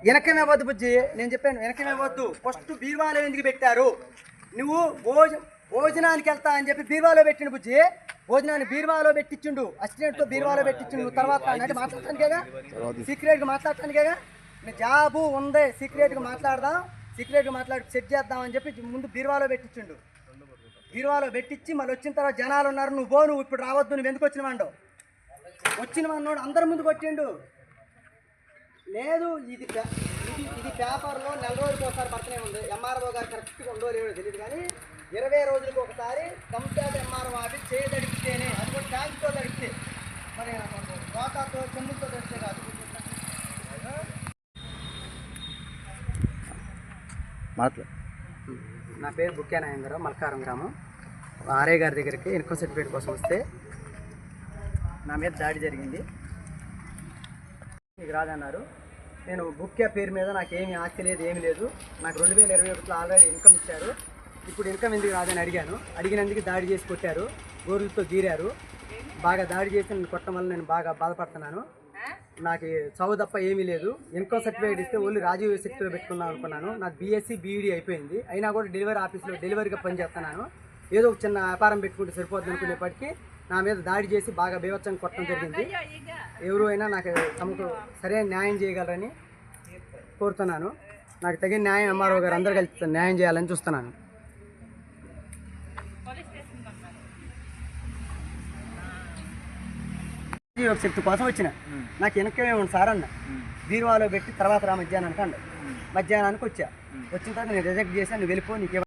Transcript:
వెనకమే వద్దు బుజ్జి, నేను చెప్పాను వెనకమే వద్దు. ఫస్ట్ బీరువాలో ఎందుకు పెట్టారు? నువ్వు భోజనానికి వెళ్తా అని చెప్పి బీరువాలో పెట్టిండు బుజ్జి. భోజనాన్ని బీరువాలో పెట్టించుండు, అసిస్టెంట్తో బీరువాలో పెట్టించుండు. నువ్వు తర్వాత అంటే మాట్లాడటానికేగా, సీక్రెట్గా మాట్లాడటానికేగా. నీ జాబు ఉంది, సీక్రెట్గా మాట్లాడదాం, సీక్రెట్గా మాట్లాడి సెట్ చేద్దాం అని చెప్పి ముందు బీరువాలో పెట్టించుండు. బీరువాలో పెట్టించి మళ్ళీ వచ్చిన తర్వాత జనాలు ఉన్నారు, నువ్వు ఇప్పుడు రావద్దు, నువ్వు ఎందుకు వచ్చినవాడు? వచ్చిన వాడు అందరి ముందు కొట్టిండు. లేదు ఇది పేపర్లో నెల రోజులకు ఒకసారి పడుతూనే ఉంది. ఎంఆర్ఓ గారు కరెక్ట్గా ఉండో లేదో తెలియదు, కానీ 20 రోజులకు ఒకసారి కంప్లీట్ ఎంఆర్ఓ ఆఫీస్ చేయి తడిపితేనే, అది కూడా ట్యాంక్తో తడిపితే, మరి వాటాతో చెంబులతో తడిస్తే కాదు. నా పేరు బుక్కే నాగేంద్రరావు, మల్కారం గ్రామం. ఆర్ఐ గారి దగ్గరికి ఇన్కమ్ సర్టిఫికేట్ కోసం వస్తే నా మీద దాడి జరిగింది. మీకు రాదన్నారు. నేను బుక్కే పేరు మీద నాకు ఏమీ ఆస్తి లేదు, ఏమీ లేదు. నాకు 2021లో ఆల్రెడీ ఇన్కమ్ ఇచ్చారు. ఇప్పుడు ఇన్కమ్ ఎందుకు రాదని అడిగాను. అడిగినందుకు దాడి చేసి కొట్టారు, గోరులతో గీరారు. బాగా దాడి చేసి నన్ను కొట్టడం వల్ల నేను బాగా బాధపడుతున్నాను. నాకు చదువు తప్ప ఏమీ లేదు. ఇన్కమ్ సర్టిఫికేట్ ఇస్తే ఓన్లీ రాజీవ్ శక్తిలో పెట్టుకుందాం అనుకున్నాను. నాకు బీఎస్సీ బీఈడీ అయిపోయింది. అయినా కూడా డెలివరీ ఆఫీస్లో డెలివరీగా పనిచేస్తున్నాను. ఏదో ఒక చిన్న వ్యాపారం పెట్టుకుంటే సరిపోతుంది అనుకునేప్పటికీ నా మీద దాడి చేసి బాగా బీభత్సంగా కొట్టడం జరిగింది. ఎవరు అయినా నాకు తమకు సరైన న్యాయం చేయగలరని కోరుతున్నాను. నాకు తగిన న్యాయం ఎంఆర్ఓ గారు అందరూ కలిసి న్యాయం చేయాలని చూస్తున్నాను. ఒక శక్తి కోసం వచ్చిన, నాకు వెనకమే ఉంది సార్ అన్న. బీరువాలో పెట్టి తర్వాత రా మధ్యాహ్నానికి వచ్చా. వచ్చిన తర్వాత నేను రిజెక్ట్ చేశాను, నువ్వు వెళ్ళిపో, నీకు